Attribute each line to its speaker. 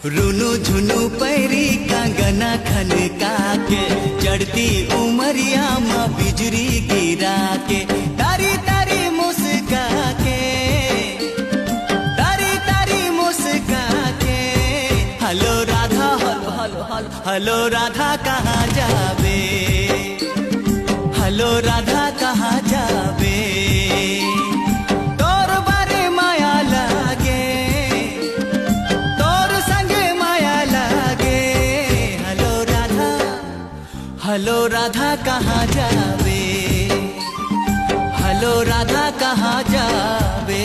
Speaker 1: रुनु झुनु पैरी कंगना खनका के चढ़ती उमरिया माँ बिजली गिरा के तारी तारी मुस्का के तारी तारी मुस्का के hello Radha hello hello hello hello Radha कहाँ जावे हेलो राधा कहाँ जावे तोर बारे माया लागे तोर संगे माया लागे हेलो राधा कहाँ जावे हेलो राधा कहाँ जावे।